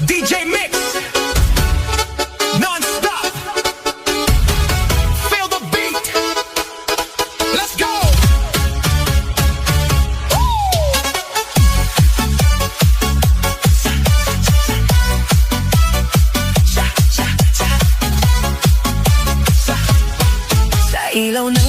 DJ Mix, non-stop. Feel the beat. Let's go. Sa ilaw ng